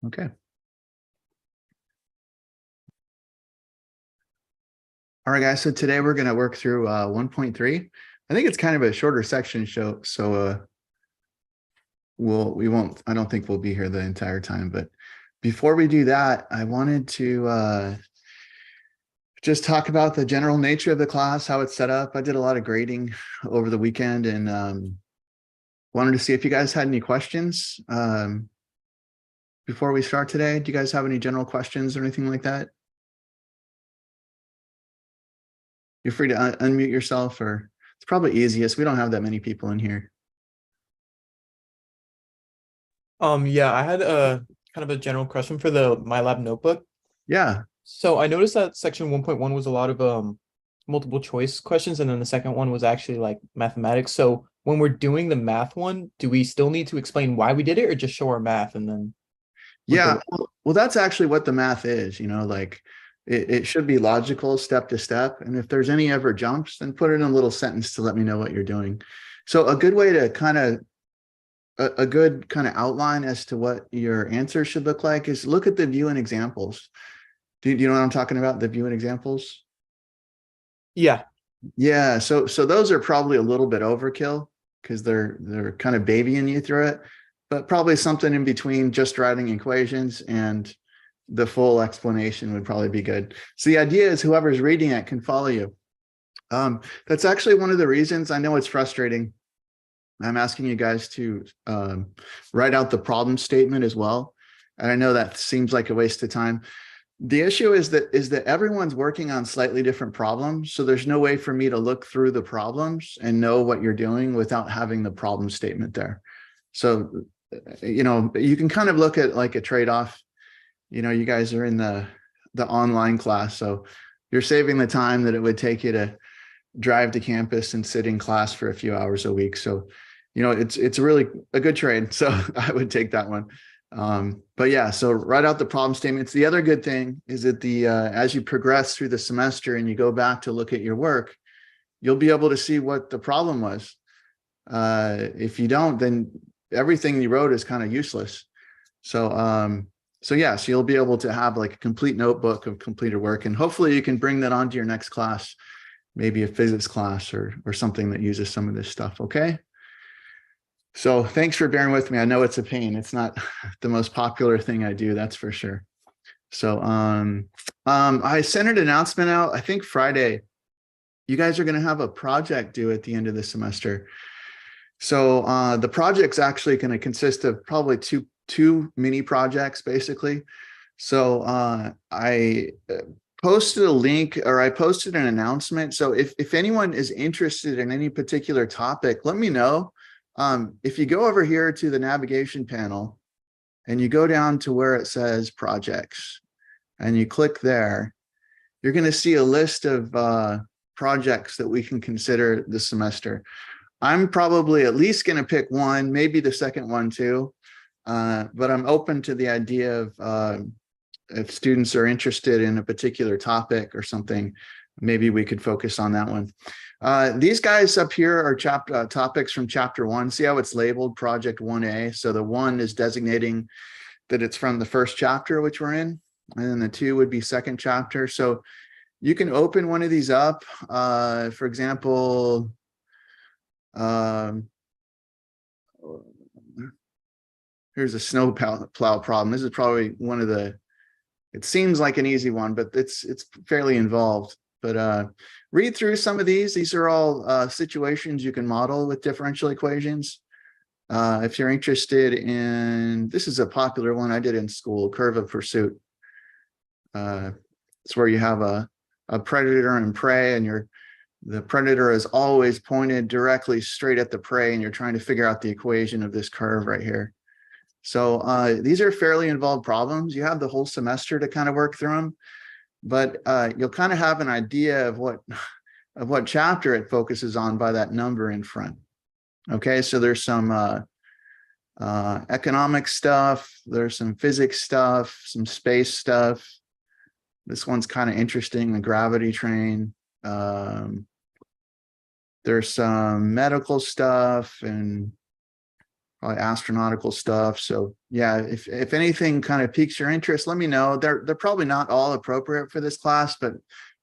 Okay. All right, guys. So today we're going to work through 1.3. I think it's kind of a shorter section show, so I don't think we'll be here the entire time. But before we do that, I wanted to just talk about the general nature of the class, how it's set up. I did a lot of grading over the weekend and wanted to see if you guys had any questions before we start today. Do you guys have any general questions or anything like that? You're free to unmute yourself, or it's probably easiest. We don't have that many people in here. Yeah, I had a kind of a general question for the MyLab notebook. Yeah. So I noticed that section 1.1 was a lot of multiple choice questions, and then the second one was actually like mathematics. So when we're doing the math one, do we still need to explain why we did it, or just show our math and then Yeah. Well, that's actually what the math is, like it should be logical step to step. And if there's any ever jumps, then put it in a little sentence to let me know what you're doing. So a good way to a good kind of outline as to what your answer should look like is look at the view and examples. Do you know what I'm talking about? The view and examples? yeah. Yeah. So those are probably a little bit overkill because they're kind of babying you through it, but probably something in between just writing equations and the full explanation would probably be good. So the idea is whoever's reading it can follow you. That's actually one of the reasons. I know it's frustrating. I'm asking you guys to write out the problem statement as well. And I know that seems like a waste of time. The issue is that everyone's working on slightly different problems. So there's no way for me to look through the problems and know what you're doing without having the problem statement there. So, you can kind of look at like a trade-off. You guys are in the online class, so you're saving the time that it would take you to drive to campus and sit in class for a few hours a week. So, it's really a good trade. So I would take that one. But yeah, so write out the problem statements. The other good thing is that as you progress through the semester and you go back to look at your work, you'll be able to see what the problem was. If you don't, then everything you wrote is kind of useless. So yeah, so you'll be able to have like a complete notebook of completed work, and hopefully you can bring that onto your next class, maybe a physics class or something that uses some of this stuff. Okay. So thanks for bearing with me. I know it's a pain. It's not the most popular thing I do, that's for sure. So I sent an announcement out, I think Friday. You guys are going to have a project due at the end of the semester. So the project's actually going to consist of probably two mini projects, basically. So I posted a link, or I posted an announcement. So if anyone is interested in any particular topic, let me know. If you go over here to the navigation panel and you go down to where it says projects and you click there, you're going to see a list of projects that we can consider this semester. I'm probably at least going to pick one, maybe the second one too. But I'm open to the idea of if students are interested in a particular topic or something, maybe we could focus on that one. These guys up here are topics from chapter 1. See how it's labeled project 1A. So the 1 is designating that it's from the first chapter, which we're in, and then the 2 would be second chapter. So you can open one of these up. For example, here's a snow plow problem. This is probably one of it seems like an easy one, but it's fairly involved. But read through some of these. These are all situations you can model with differential equations. If you're interested in, this is a popular one I did in school, curve of pursuit. It's where you have a predator and prey, and the predator is always pointed directly straight at the prey, and you're trying to figure out the equation of this curve right here. So these are fairly involved problems. You have the whole semester to kind of work through them, but you'll kind of have an idea of what chapter it focuses on by that number in front. Okay, so there's some economic stuff, there's some physics stuff, some space stuff. This one's kind of interesting, the gravity train. There's some medical stuff and probably astronautical stuff. So yeah, if anything kind of piques your interest, let me know. They're probably not all appropriate for this class, but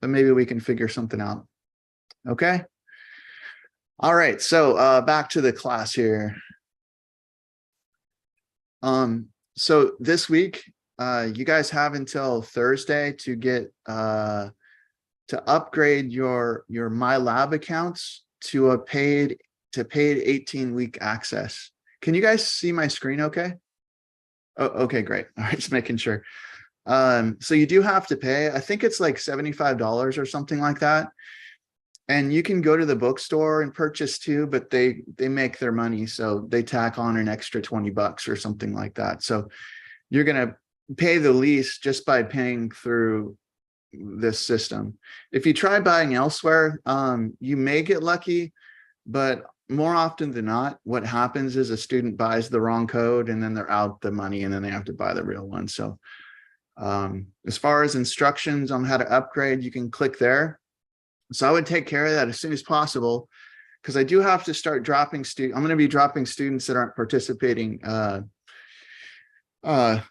maybe we can figure something out. Okay. All right. So back to the class here. So this week, you guys have until Thursday to get to upgrade your My Lab accounts to a paid 18-week access. Can you guys see my screen okay? Oh, okay, great. All right, just making sure. So you do have to pay. I think it's like $75 or something like that. And you can go to the bookstore and purchase too, but they make their money, so they tack on an extra 20 bucks or something like that. So you're gonna pay the least just by paying through this system. If you try buying elsewhere, you may get lucky, but more often than not, what happens is a student buys the wrong code and then they're out the money and then they have to buy the real one. So as far as instructions on how to upgrade, you can click there. So I would take care of that as soon as possible, because I do have to start dropping I'm going to be dropping students that aren't participating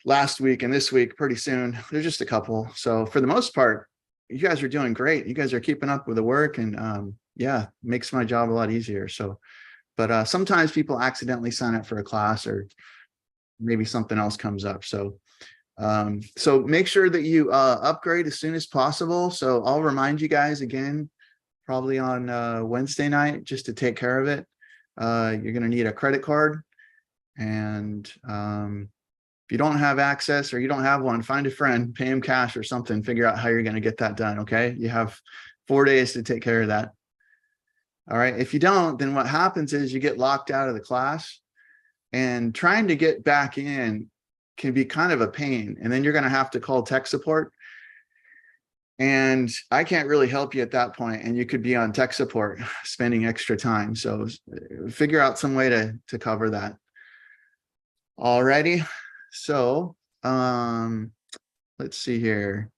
last week and this week pretty soon. There's just a couple. So for the most part, you guys are doing great. You guys are keeping up with the work, and yeah, makes my job a lot easier. So, but sometimes people accidentally sign up for a class or maybe something else comes up. So so make sure that you upgrade as soon as possible. So I'll remind you guys again, probably on Wednesday night, just to take care of it. You're going to need a credit card, and if you don't have access or you don't have one, find a friend, pay him cash or something, figure out how you're going to get that done. Okay. You have 4 days to take care of that. All right. If you don't, then what happens is you get locked out of the class, and trying to get back in can be kind of a pain. And then you're going to have to call tech support. And I can't really help you at that point. And you could be on tech support spending extra time. So figure out some way to cover that. Alrighty. So let's see here.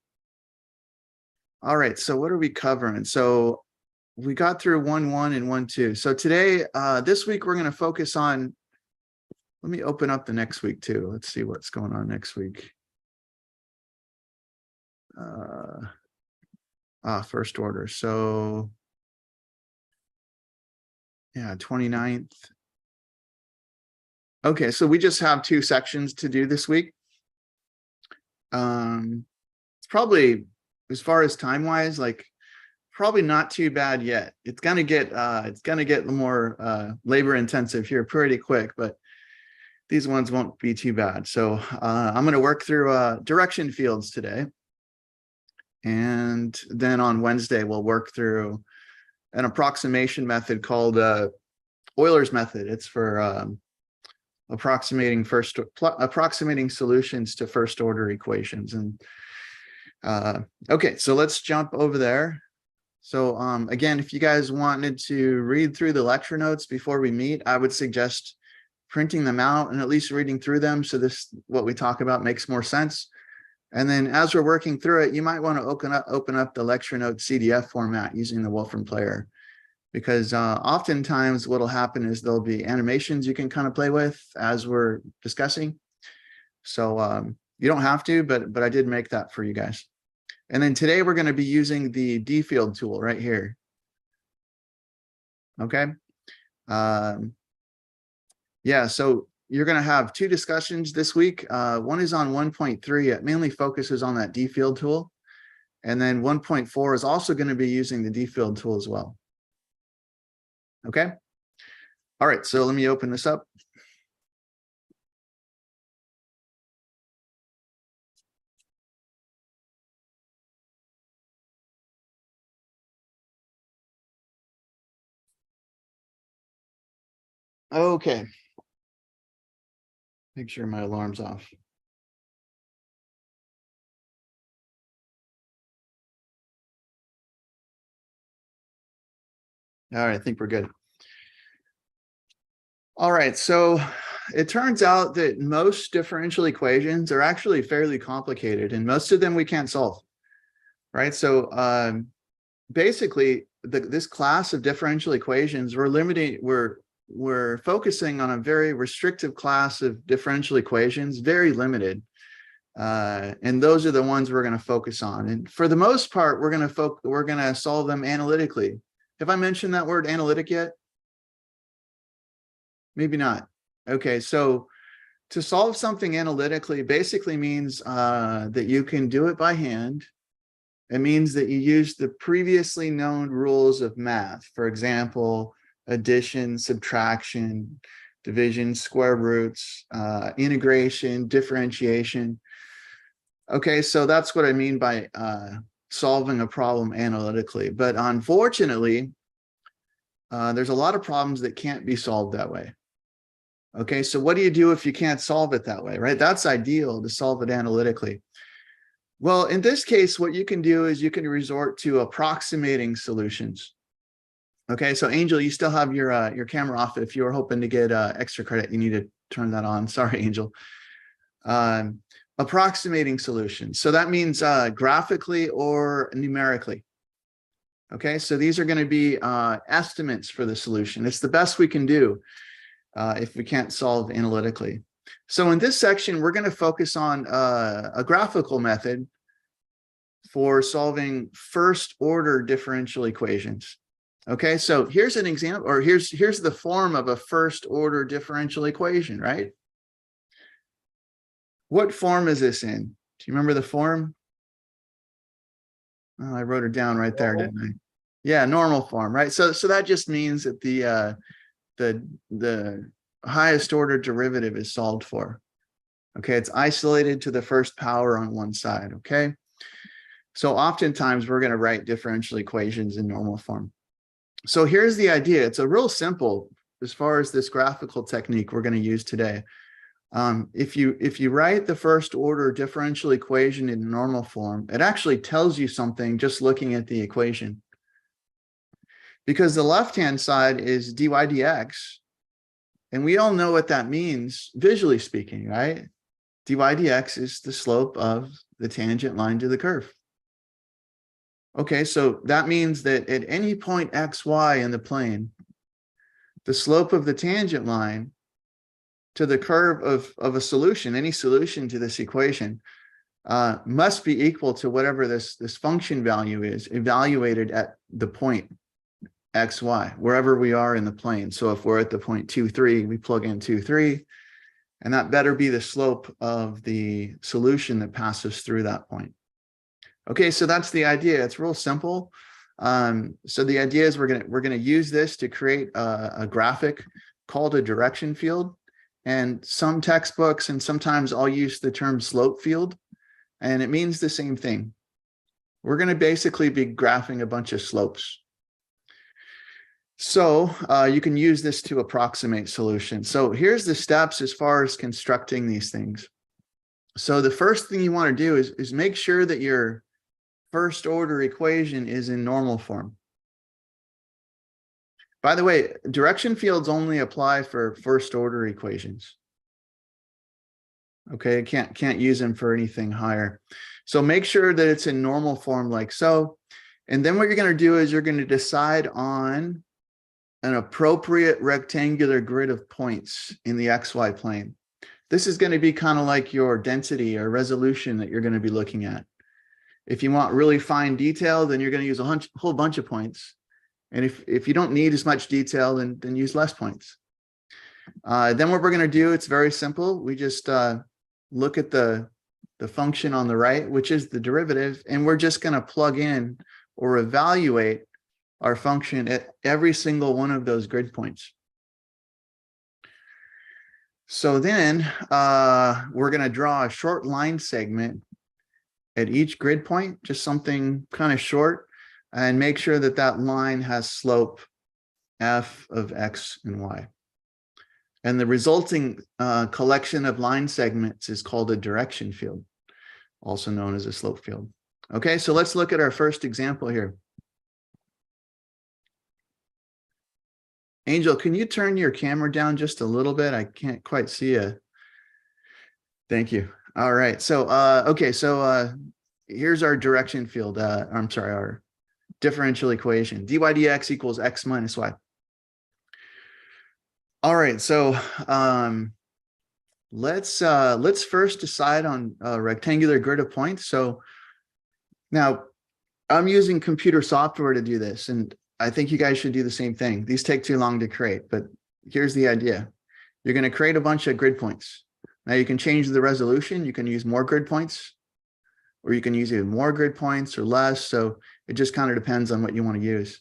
All right. So what are we covering? So we got through 1.1 and 1.2. So today, this week, we're going to focus on, let me open up the next week too. Let's see what's going on next week. First order. So yeah, 29th. Okay, so we just have 2 sections to do this week. It's probably, as far as time wise, like probably not too bad yet. It's gonna get more labor intensive here pretty quick, but these ones won't be too bad. So I'm going to work through direction fields today. And then on Wednesday, we'll work through an approximation method called Euler's method. It's for approximating solutions to first order equations. And okay, so let's jump over there. So again, if you guys wanted to read through the lecture notes before we meet, I would suggest printing them out and at least reading through them, so what we talk about makes more sense. And then as we're working through it, you might want to open up the lecture notes CDF format using the Wolfram player, because oftentimes what'll happen is there'll be animations you can kind of play with as we're discussing. So you don't have to, but I did make that for you guys. And then today we're going to be using the D field tool right here. Okay. Yeah, so you're going to have 2 discussions this week. One is on 1.3. It mainly focuses on that D field tool. And then 1.4 is also going to be using the D field tool as well. Okay. All right, so let me open this up. Okay. Make sure my alarm's off. All right, I think we're good. All right, so it turns out that most differential equations are actually fairly complicated, and most of them we can't solve, right? So basically, this class of differential equations, we're we're focusing on a very restrictive class of differential equations, very limited. And those are the ones we're going to focus on. And for the most part, we're going to solve them analytically. Have I mentioned that word analytic yet? Maybe not. Okay, so to solve something analytically basically means that you can do it by hand. It means that you use the previously known rules of math. For example, addition, subtraction, division, square roots, integration, differentiation. Okay, so that's what I mean by solving a problem analytically. But unfortunately, there's a lot of problems that can't be solved that way. Okay, so what do you do if you can't solve it that way, right? That's ideal to solve it analytically. Well, in this case, what you can do is you can resort to approximating solutions. Okay, so Angel, you still have your camera off. If you were hoping to get extra credit, you need to turn that on. Sorry, Angel. Approximating solutions. So that means graphically or numerically. Okay, so these are going to be estimates for the solution. It's the best we can do if we can't solve analytically. So in this section, we're going to focus on a graphical method for solving first order differential equations. Okay, so here's an example, or here's the form of a first order differential equation, right? What form is this in? Do you remember the form? Oh, I wrote it down right there, didn't I? Yeah, normal form, right? So that just means that the highest order derivative is solved for. Okay, it's isolated to the first power on one side. Okay, so oftentimes we're going to write differential equations in normal form. So here's the idea. It's a real simple as far as this graphical technique we're going to use today. If you write the first order differential equation in normal form, it actually tells you something just looking at the equation. Because the left-hand side is dy dx, and we all know what that means visually speaking, right? Dy dx is the slope of the tangent line to the curve. Okay, so that means that at any point xy in the plane, the slope of the tangent line to the curve of a solution, any solution to this equation, must be equal to whatever this function value is evaluated at the point xy, wherever we are in the plane. So if we're at the point 2, 3, we plug in 2, 3, and that better be the slope of the solution that passes through that point. Okay, so that's the idea. It's real simple. So the idea is we're gonna use this to create a graphic called a direction field. And some textbooks, and sometimes I'll use the term slope field, and it means the same thing. We're going to basically be graphing a bunch of slopes. So you can use this to approximate solutions. So here's the steps as far as constructing these things. So the first thing you want to do is make sure that your first order equation is in normal form. By the way, direction fields only apply for first order equations. Okay, can't use them for anything higher. So make sure that it's in normal form like so. And then what you're going to do is you're going to decide on an appropriate rectangular grid of points in the XY plane. This is going to be kind of like your density or resolution that you're going to be looking at. If you want really fine detail, then you're going to use a whole bunch of points. And if you don't need as much detail, then use less points. Then what we're going to do, it's very simple. We just look at the function on the right, which is the derivative, and we're just going to plug in or evaluate our function at every single one of those grid points. So then we're going to draw a short line segment at each grid point, just something kind of short, and make sure that that line has slope f of x and y. And the resulting collection of line segments is called a direction field, also known as a slope field. Okay, so let's look at our first example here. Angel, can you turn your camera down just a little bit? I can't quite see you. Thank you. All right, so okay, so here's our direction field. I'm sorry, our differential equation. dy dx equals x minus y. All right, so let's first decide on a rectangular grid of points. So now I'm using computer software to do this, and I think you guys should do the same thing. These take too long to create, but here's the idea. You're going to create a bunch of grid points. Now you can change the resolution. You can use more grid points, or you can use even more grid points or less. So it just kind of depends on what you want to use.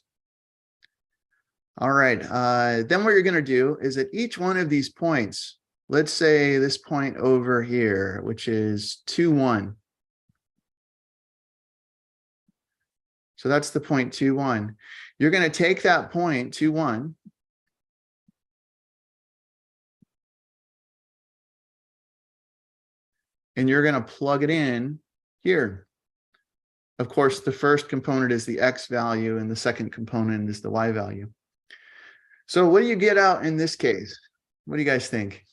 All right, then what you're going to do is at each one of these points, let's say this point over here, which is 2, 1. So that's the point 2, 1. You're going to take that point 2, 1. And you're going to plug it in here. Of course, the first component is the X value and the second component is the Y value. So what do you get out in this case? What do you guys think?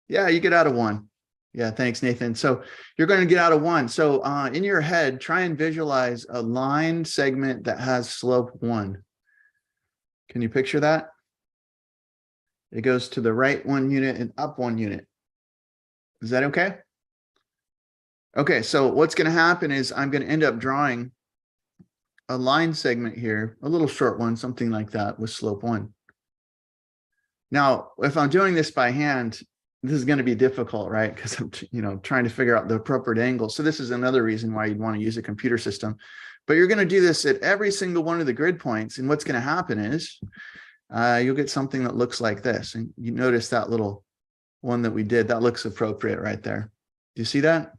Yeah, you get out of 1. Yeah, thanks, Nathan. So you're going to get out of 1. So in your head, try and visualize a line segment that has slope 1. Can you picture that? It goes to the right 1 unit and up 1 unit. Is that okay? Okay, so what's going to happen is I'm going to end up drawing a line segment here, a little short one, something like that with slope 1. Now, if I'm doing this by hand, this is going to be difficult, right? Because I'm, trying to figure out the appropriate angle. So this is another reason why you'd want to use a computer system. But you're going to do this at every single one of the grid points. And what's going to happen is you'll get something that looks like this. And you notice that little one that we did, that looks appropriate right there. Do you see that?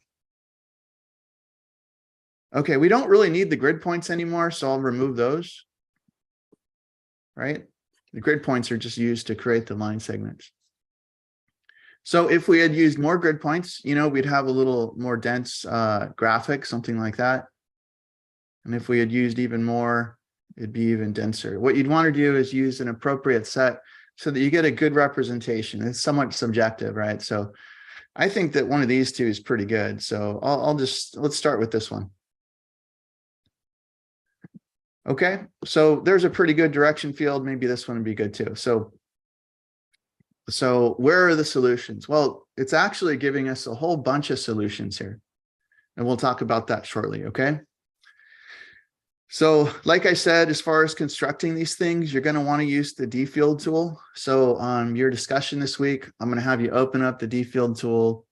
Okay, we don't really need the grid points anymore, so I'll remove those, right? The grid points are just used to create the line segments. So if we had used more grid points, we'd have a little more dense graphic, something like that. And if we had used even more, it'd be even denser. What you'd want to do is use an appropriate set so that you get a good representation. It's somewhat subjective, right? So I think that one of these two is pretty good. So let's start with this one. Okay, so there's a pretty good direction field. Maybe this one would be good too. So where are the solutions? Well, it's actually giving us a whole bunch of solutions here. And we'll talk about that shortly, okay? So like I said, as far as constructing these things, you're going to want to use the D-field tool. So on your discussion this week, I'm going to have you open up the D-field tool,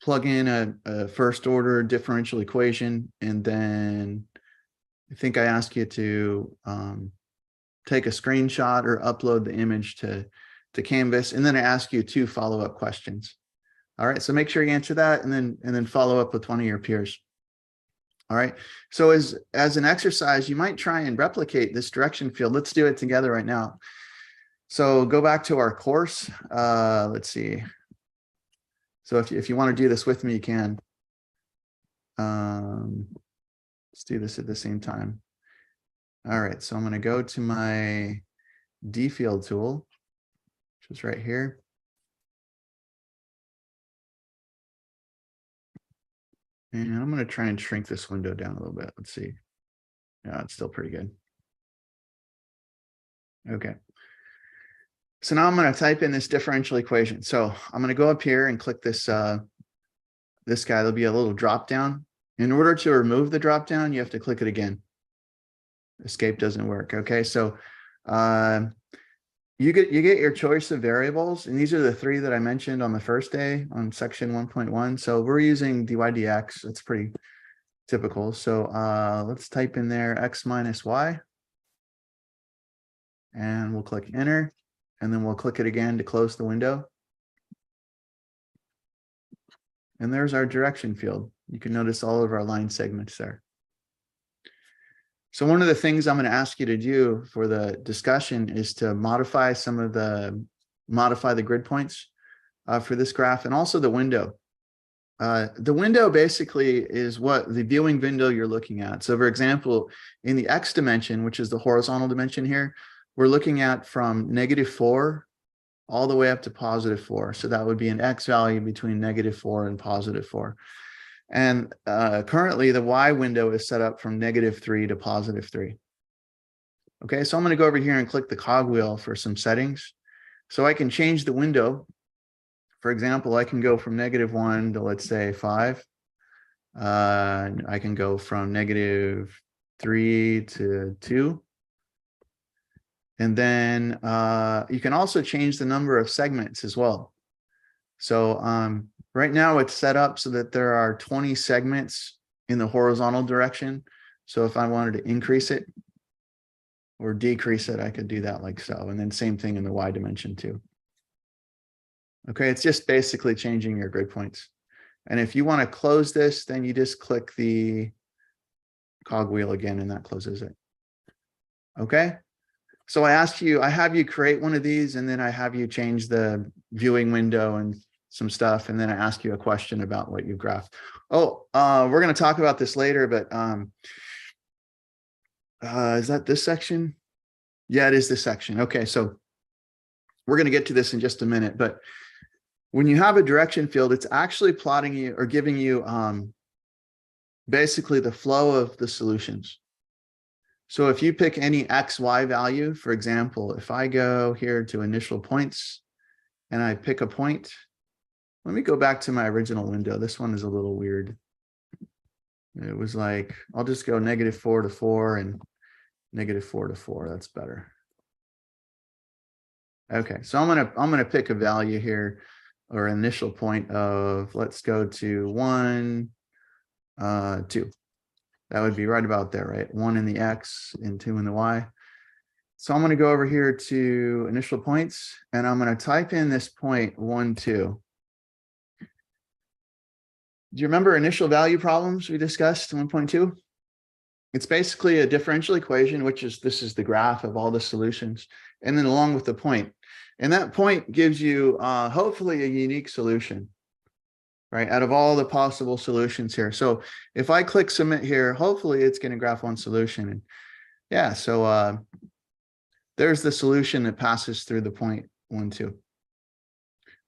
plug in a first order differential equation, and then I think I ask you to take a screenshot or upload the image to Canvas, and then I ask you 2 follow-up questions. All right, so make sure you answer that and then follow up with one of your peers. All right, so as an exercise, you might try and replicate this direction field. Let's do it together right now. So go back to our course. Let's see. So if you want to do this with me, you can. Let's do this at the same time. All right, so I'm going to go to my D-field tool, which is right here. And I'm going to try and shrink this window down a little bit. Let's see. Yeah, it's still pretty good. Okay. So now I'm going to type in this differential equation. So I'm going to go up here and click this this guy. There'll be a little drop down. In order to remove the drop down, you have to click it again. Escape doesn't work. Okay, so you get your choice of variables, and these are the 3 that I mentioned on the first day on section 1.1. So we're using dy dx. It's pretty typical. So let's type in there x minus y, and we'll click enter, and then we'll click it again to close the window. And there's our direction field. You can notice all of our line segments there. So one of the things I'm going to ask you to do for the discussion is to modify the grid points for this graph, and also the window. The window basically is what the viewing window you're looking at. So for example, in the X dimension, which is the horizontal dimension here, we're looking at from -4 all the way up to +4. So that would be an X value between -4 and +4. And currently the Y window is set up from -3 to +3. Okay, so I'm going to go over here and click the cogwheel for some settings. So I can change the window. For example, I can go from -1 to, let's say, 5. I can go from -3 to 2. And then you can also change the number of segments as well. So right now it's set up so that there are 20 segments in the horizontal direction. So if I wanted to increase it or decrease it, I could do that like so. And then same thing in the Y dimension too. Okay, it's just basically changing your grid points. And if you want to close this, then you just click the cogwheel again and that closes it. Okay. So I have you create one of these, and then I have you change the viewing window and some stuff, and then I ask you a question about what you've graphed. Oh, we're going to talk about this later, but is that this section? Yeah, it is this section. Okay, so we're going to get to this in just a minute, but when you have a direction field, it's actually plotting you or giving you basically the flow of the solutions. So if you pick any X, Y value, for example, if I go here to initial points and I pick a point, let me go back to my original window. This one is a little weird. It was like, I'll just go -4 to 4 and -4 to 4. That's better. Okay, so I'm gonna pick a value here or initial point of, let's go to 1, 2. That would be right about there, right? 1 in the X and 2 in the Y. So I'm going to go over here to initial points, and I'm going to type in this point 1, 2. Do you remember initial value problems we discussed 1.2? It's basically a differential equation, this is the graph of all the solutions, and then along with the point. And that point gives you hopefully a unique solution, right, out of all the possible solutions here. So if I click submit here, hopefully it's going to graph one solution. And yeah, so there's the solution that passes through the point 1, 2.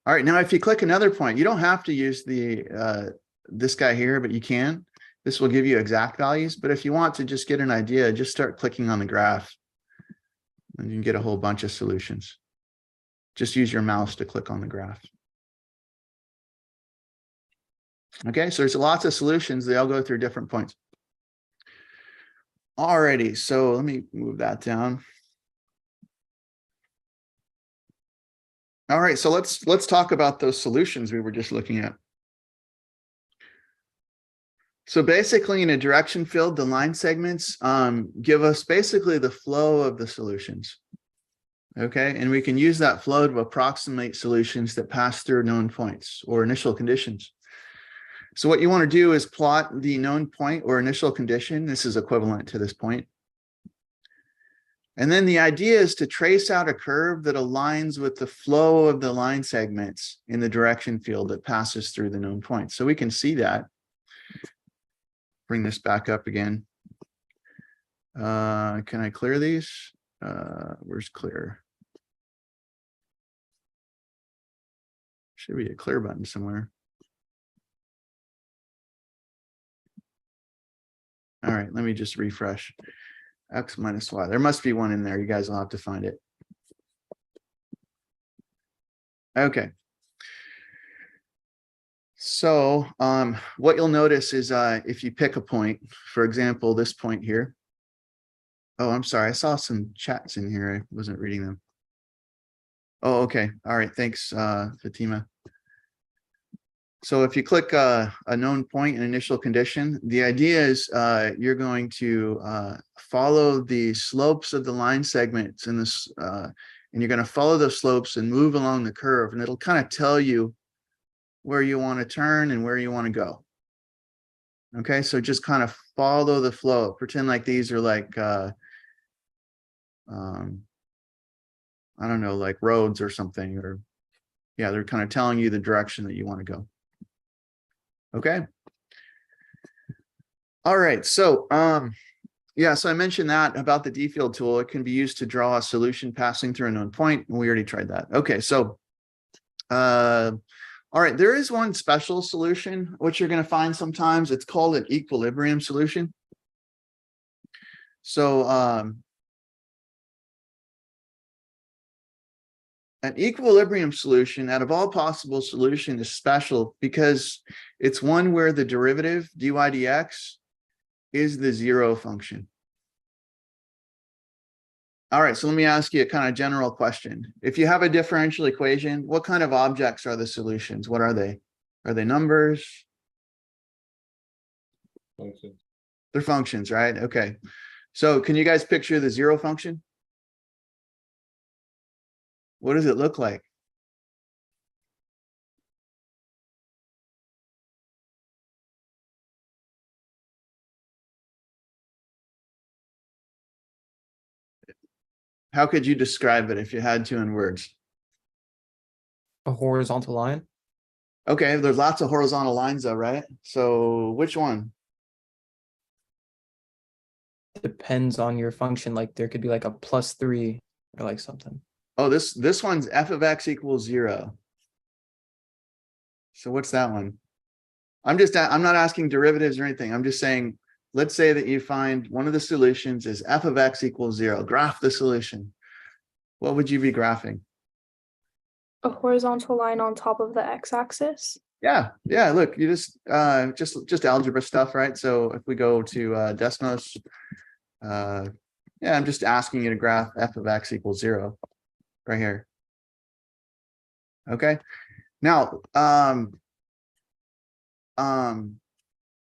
All right, now if you click another point, you don't have to use the this guy here, but you can. This will give you exact values. But if you want to just get an idea, just start clicking on the graph and you can get a whole bunch of solutions. Just use your mouse to click on the graph. Okay, so there's lots of solutions. They all go through different points. Alrighty, so let me move that down. All right, so let's talk about those solutions we were just looking at. So basically in a direction field, the line segments give us basically the flow of the solutions. Okay, and we can use that flow to approximate solutions that pass through known points or initial conditions. So what you want to do is plot the known point or initial condition. This is equivalent to this point. And then the idea is to trace out a curve that aligns with the flow of the line segments in the direction field that passes through the known point. So we can see that. Bring this back up again. Can I clear these? Where's clear? Should be a clear button somewhere. All right, let me just refresh. X minus Y. There must be one in there. You guys will have to find it. Okay. So what you'll notice is if you pick a point, for example, this point here. Oh, I'm sorry. I saw some chats in here. I wasn't reading them. Oh, okay. All right. Thanks, Fatima. So if you click a known point and initial condition, the idea is you're going to follow the slopes of the line segments in this, and you're going to follow those slopes and move along the curve, and it'll kind of tell you where you want to turn and where you want to go. Okay, so just kind of follow the flow. Pretend like these are like, I don't know, like roads or something, or yeah, they're kind of telling you the direction that you want to go. Okay. All right. So, yeah, so I mentioned that about the D field tool. It can be used to draw a solution passing through a known point. And we already tried that. Okay. So, all right, there is one special solution, which you're going to find sometimes. It's called an equilibrium solution. So, an equilibrium solution out of all possible solution is special because it's one where the derivative dy dx is the zero function. All right, so let me ask you a kind of general question. If you have a differential equation, what kind of objects are the solutions? What are they? Are they numbers? Functions. They're functions, right? Okay. So can you guys picture the zero function? What does it look like? How could you describe it if you had to in words? A horizontal line. Okay, there's lots of horizontal lines though, right? So which one? Depends on your function. Like there could be like a +3 or like something. Oh, this one's f of x equals 0. So what's that one? I'm not asking derivatives or anything. I'm just saying, let's say that you find one of the solutions is f of x equals 0. Graph the solution. What would you be graphing? A horizontal line on top of the x-axis. Yeah, look, you just algebra stuff, right? So if we go to Desmos, yeah, I'm just asking you to graph f of x equals 0 right here. Okay. Now,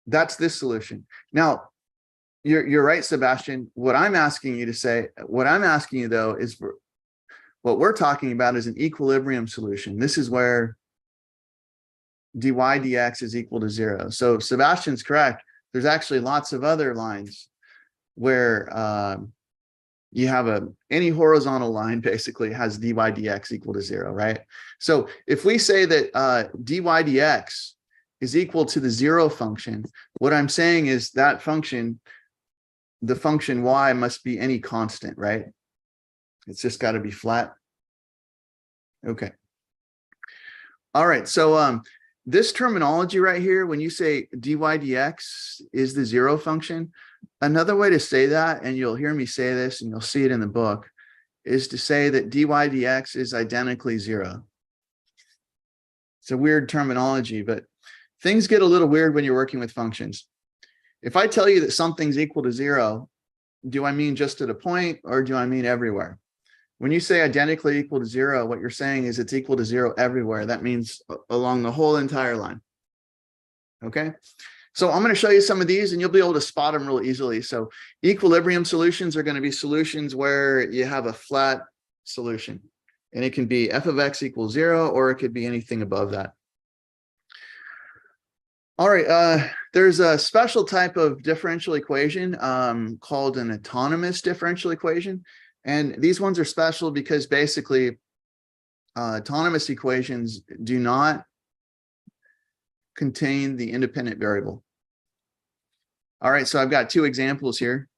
that's this solution. Now, you're right, Sebastian. What I'm asking you though is what we're talking about is an equilibrium solution. This is where dy dx is equal to 0. So Sebastian's correct. There's actually lots of other lines where you have any horizontal line basically has dy dx equal to 0, right? So if we say that dy dx is equal to the 0 function, what I'm saying is that function, the function y must be any constant, right? It's just got to be flat. Okay. All right. So this terminology right here, when you say dy dx is the 0 function, another way to say that, and you'll hear me say this and you'll see it in the book, is to say that dy dx is identically 0. It's a weird terminology, but things get a little weird when you're working with functions. If I tell you that something's equal to 0, do I mean just at a point or do I mean everywhere? When you say identically equal to 0, what you're saying is it's equal to 0 everywhere. That means along the whole entire line. Okay. So I'm going to show you some of these and you'll be able to spot them real easily. So equilibrium solutions are going to be solutions where you have a flat solution. And it can be f of x equals 0, or it could be anything above that. All right, there's a special type of differential equation called an autonomous differential equation. And these ones are special because basically autonomous equations do not contain the independent variable. All right, so I've got two examples here.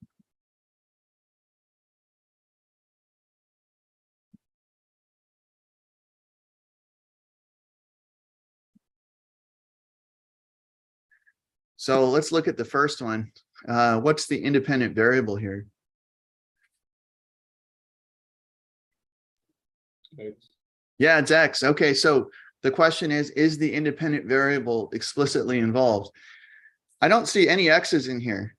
So let's look at the first one. What's the independent variable here? X. Yeah, it's x. Okay, so the question is the independent variable explicitly involved? I don't see any x's in here.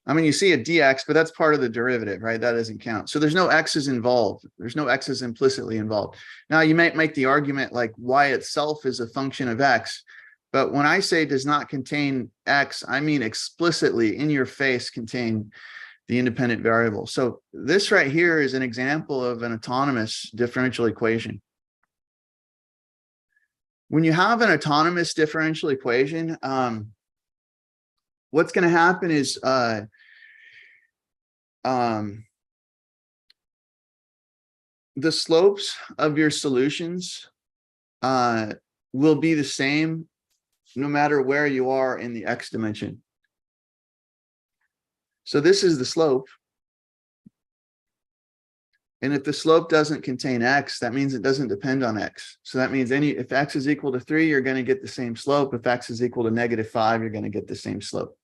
I mean, you see a dx, but that's part of the derivative, right? That doesn't count. So there's no x's involved. There's no x's implicitly involved. Now, you might make the argument like y itself is a function of x. But when I say does not contain x, I mean explicitly in your face contain the independent variable. So this right here is an example of an autonomous differential equation. When you have an autonomous differential equation, what's going to happen is the slopes of your solutions will be the same no matter where you are in the x dimension. So this is the slope. And if the slope doesn't contain x, that means it doesn't depend on x. So that means if x is equal to 3, you're going to get the same slope. If x is equal to -5, you're going to get the same slope.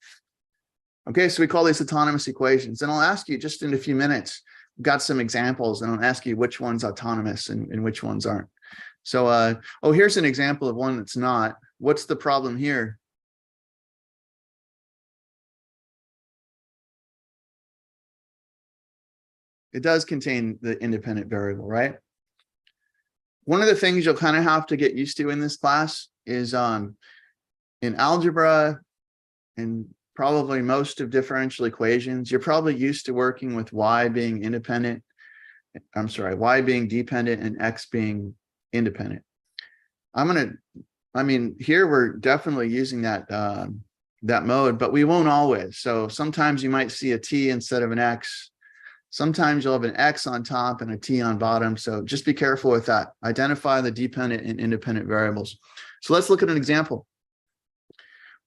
Okay, so we call these autonomous equations. And I'll ask you just in a few minutes, got some examples and I'll ask you which one's autonomous and which ones aren't. So, oh, here's an example of one that's not. What's the problem here? It does contain the independent variable, right? One of the things you'll kind of have to get used to in this class is in algebra and probably most of differential equations, you're probably used to working with y being independent. I'm sorry, y being dependent and x being independent. Here we're definitely using that that mode, but we won't always. So sometimes you might see a t instead of an x. Sometimes you'll have an x on top and a t on bottom. So just be careful with that. Identify the dependent and independent variables. So let's look at an example.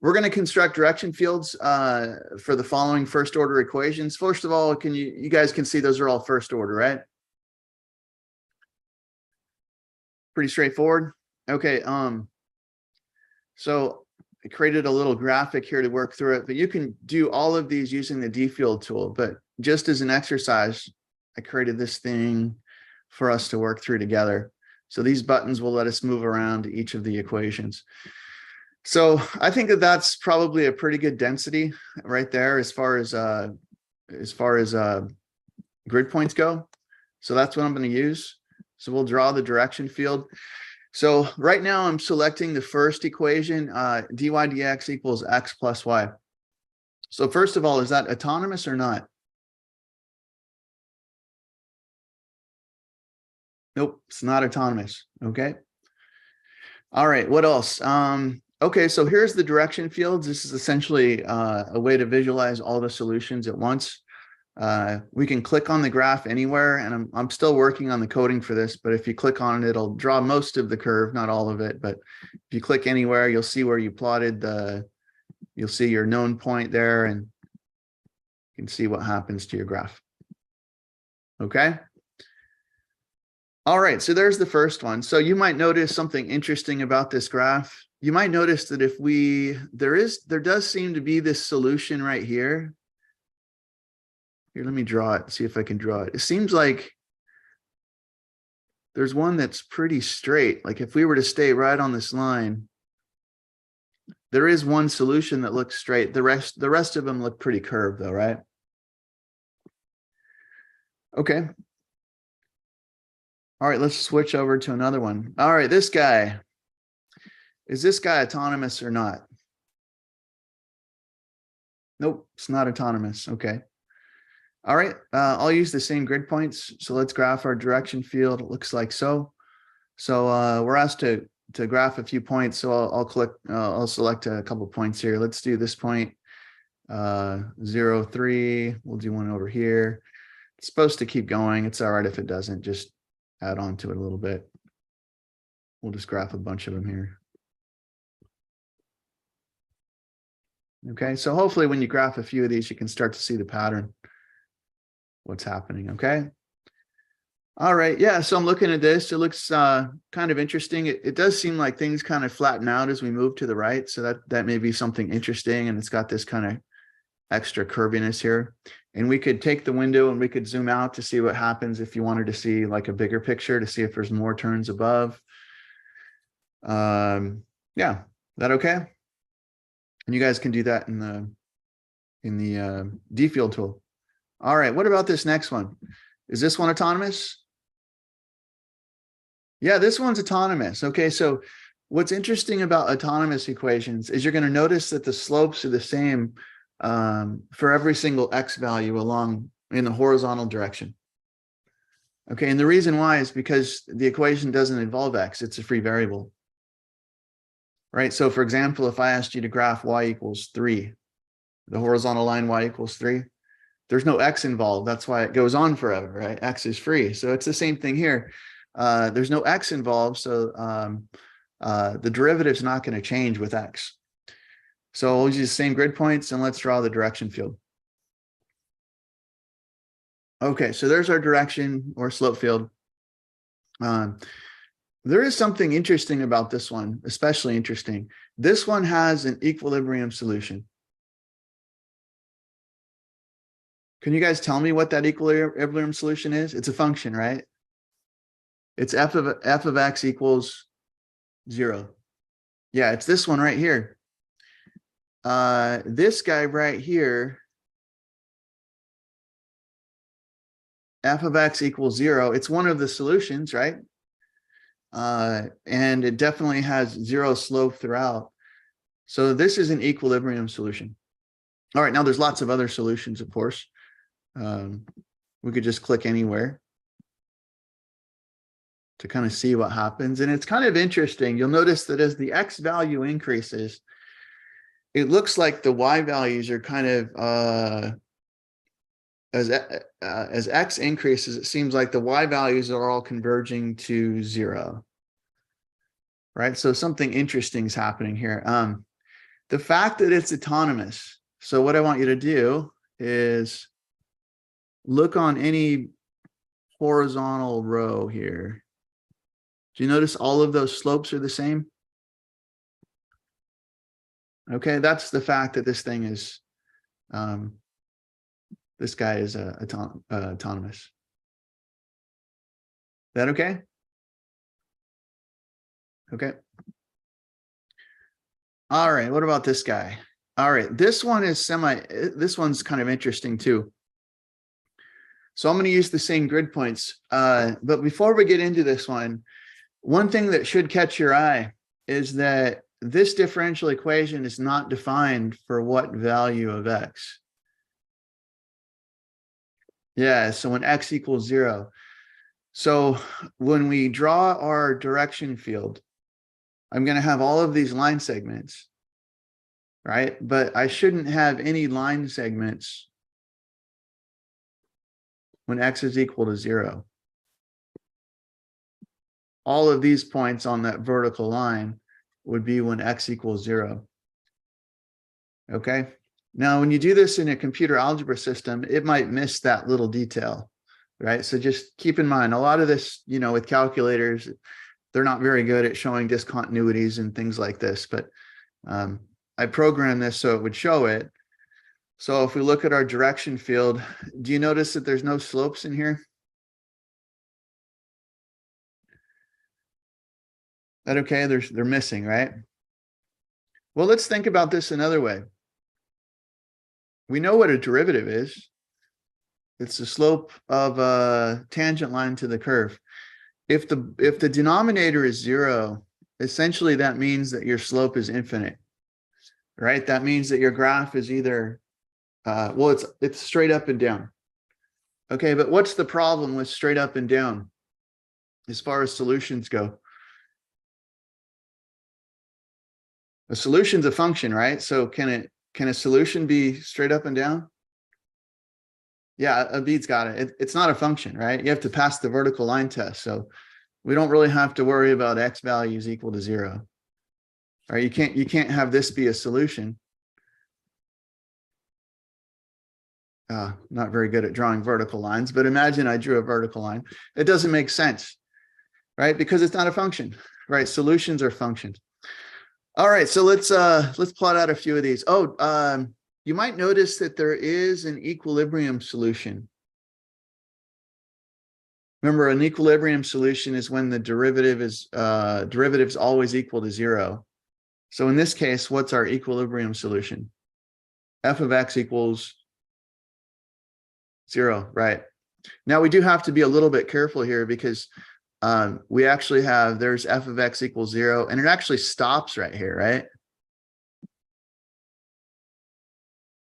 We're going to construct direction fields for the following first order equations. First of all, you guys can see those are all first order, right? Pretty straightforward. Okay. So I created a little graphic here to work through it, but you can do all of these using the dfield tool. But just as an exercise, I created this thing for us to work through together. So these buttons will let us move around each of the equations. So I think that that's probably a pretty good density right there as far as grid points go. So that's what I'm going to use. So we'll draw the direction field. So right now I'm selecting the first equation, dy dx equals x plus y. So first of all, is that autonomous or not? Nope, it's not autonomous. Okay. All right, what else? Okay, so here's the direction fields. This is essentially a way to visualize all the solutions at once. We can click on the graph anywhere, and I'm still working on the coding for this, but if you click on it, it'll draw most of the curve, not all of it. But if you click anywhere, you'll see where you plotted you'll see your known point there, and you can see what happens to your graph. Okay. All right, so there's the first one. So you might notice something interesting about this graph. You might notice that if there does seem to be this solution right here. Here, let me draw it, see if I can draw it. It seems like there's one that's pretty straight. Like if we were to stay right on this line, there is one solution that looks straight. The rest of them look pretty curved though, right? Okay. All right, let's switch over to another one. All right, this guy. Is this guy autonomous or not? Nope, it's not autonomous. Okay. All right, I'll use the same grid points. So let's graph our direction field. It looks like so. So we're asked to graph a few points. So I'll select a couple points here. Let's do this point, 0, 3. We'll do one over here. It's supposed to keep going. It's all right if it doesn't. Just add on to it a little bit. We'll just graph a bunch of them here. Okay, so hopefully when you graph a few of these, you can start to see the pattern, what's happening, okay? All right, yeah, so I'm looking at this. It looks kind of interesting. It does seem like things kind of flatten out as we move to the right, so that may be something interesting, and it's got this kind of extra curviness here. And we could take the window and we could zoom out to see what happens if you wanted to see like a bigger picture to see if there's more turns above. Yeah, is that okay? And you guys can do that in the dfield tool. All right, what about this next one? Is this one autonomous? Yeah, this one's autonomous. Okay, so what's interesting about autonomous equations is you're going to notice that the slopes are the same for every single x value along in the horizontal direction. Okay, and the reason why is because the equation doesn't involve x, it's a free variable. Right, so for example, if I asked you to graph y equals 3, the horizontal line y equals 3, there's no x involved. That's why it goes on forever, right? X is free. So it's the same thing here. There's no x involved, so the derivative's not going to change with x. So we'll use the same grid points and let's draw the direction field. Okay, so there's our direction or slope field. There is something interesting about this one, especially interesting. This one has an equilibrium solution. Can you guys tell me what that equilibrium solution is? It's a function, right? It's f of x equals 0. Yeah, it's this one right here. This guy right here, f of x equals 0. It's one of the solutions, right? And it definitely has 0 slope throughout. So this is an equilibrium solution. All right, now there's lots of other solutions, of course. We could just click anywhere to kind of see what happens. And it's kind of interesting. You'll notice that as the x value increases, it looks like the y values are kind of, as x increases, it seems like the y values are all converging to 0. Right? So something interesting is happening here. The fact that it's autonomous. So what I want you to do is look on any horizontal row here. Do you notice all of those slopes are the same? Okay, that's the fact that this thing is, this guy is autonomous. Is that okay? Okay. All right, what about this guy? All right, this one is this one's kind of interesting too. So I'm going to use the same grid points. But before we get into this one thing that should catch your eye is that this differential equation is not defined for what value of x. Yeah, so when x equals 0. So when we draw our direction field, I'm going to have all of these line segments, right? But I shouldn't have any line segments when x is equal to 0. All of these points on that vertical line would be when x equals 0. Okay. Now, when you do this in a computer algebra system, it might miss that little detail, right? So just keep in mind, a lot of this, with calculators, they're not very good at showing discontinuities and things like this, but I programmed this so it would show it. So if we look at our direction field, do you notice that there's no slopes in here? That okay? They're missing, right? Well, let's think about this another way. We know what a derivative is. It's the slope of a tangent line to the curve. If the denominator is 0, essentially that means that your slope is infinite, right? That means that your graph is either, well, it's straight up and down. Okay, but what's the problem with straight up and down as far as solutions go? A solution's a function, right? So can a solution be straight up and down? Yeah, a bead's got it. It's not a function, right? You have to pass the vertical line test. So we don't really have to worry about x values equal to 0. All right, you can't have this be a solution. Not very good at drawing vertical lines, but imagine I drew a vertical line. It doesn't make sense, right? Because it's not a function, right? Solutions are functions. All right, so let's plot out a few of these. You might notice that there is an equilibrium solution. Remember, an equilibrium solution is when the derivative's always equal to 0. So in this case, what's our equilibrium solution? F of x equals 0, right? Now we do have to be a little bit careful here because we actually have, there's f of x equals 0, and it actually stops right here, right?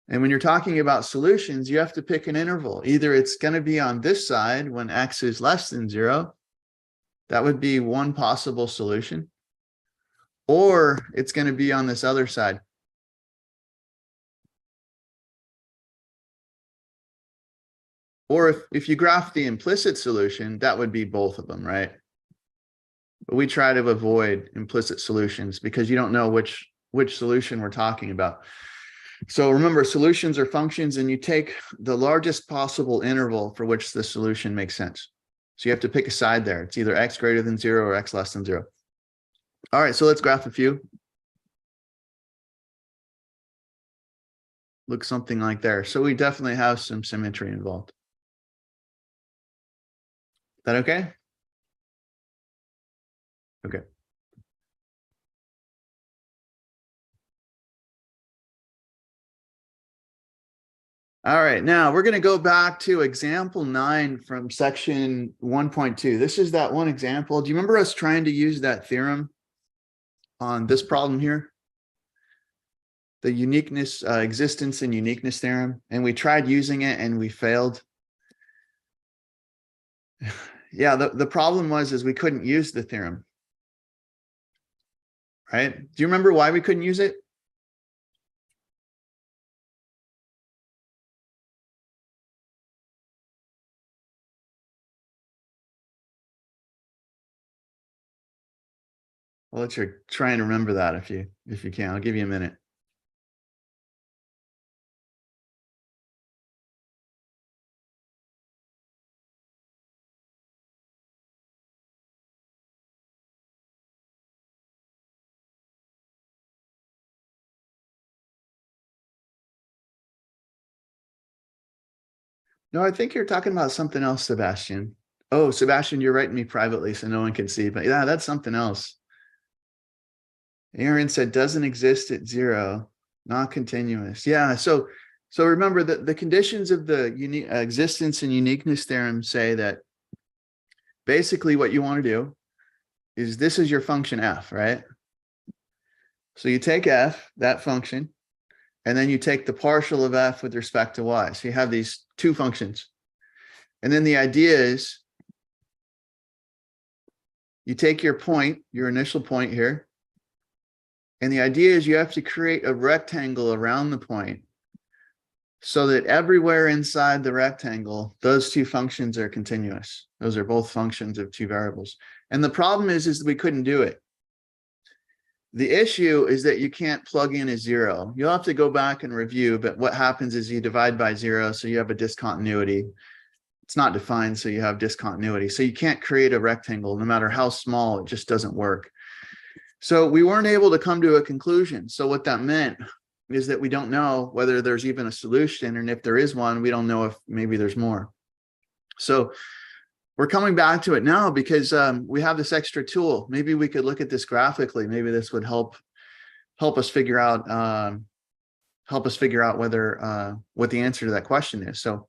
And when you're talking about solutions, you have to pick an interval. Either it's going to be on this side when x is less than 0. That would be one possible solution. Or it's going to be on this other side. Or if you graph the implicit solution, that would be both of them, right? But we try to avoid implicit solutions because you don't know which solution we're talking about. So remember, solutions are functions, and you take the largest possible interval for which the solution makes sense. So you have to pick a side there. It's either x greater than 0 or x less than 0. All right, so let's graph a few. looks something like there. So we definitely have some symmetry involved. Is that okay? Okay. All right, now we're going to go back to example 9 from section 1.2. This is that one example. Do you remember us trying to use that theorem on this problem here? The uniqueness, existence and uniqueness theorem. And we tried using it and we failed. Yeah, the problem was we couldn't use the theorem. Right? Do you remember why we couldn't use it? I'll let you try and remember that if you can. I'll give you a minute. No, I think you're talking about something else, Sebastian. Oh, Sebastian, you're writing me privately so no one can see, but yeah, that's something else. Aaron said doesn't exist at 0, not continuous. Yeah, so remember that the conditions of the unique existence and uniqueness theorem say that basically what you want to do is this is your function f, right? So you take f, that function, and then you take the partial of f with respect to y. So you have these two functions. And then the idea is you take your point, your initial point here, and the idea is you have to create a rectangle around the point so that everywhere inside the rectangle, those two functions are continuous. Those are both functions of two variables. And the problem is that we couldn't do it. The issue is that you can't plug in a 0. You'll have to go back and review, but what happens is you divide by 0, so you have a discontinuity. It's not defined, so you have discontinuity. So you can't create a rectangle, no matter how small, it just doesn't work. So we weren't able to come to a conclusion. So what that meant is that we don't know whether there's even a solution, and if there is one, we don't know if maybe there's more. So we're coming back to it now because we have this extra tool. Maybe we could look at this graphically. Maybe this would help us figure out whether what the answer to that question is. So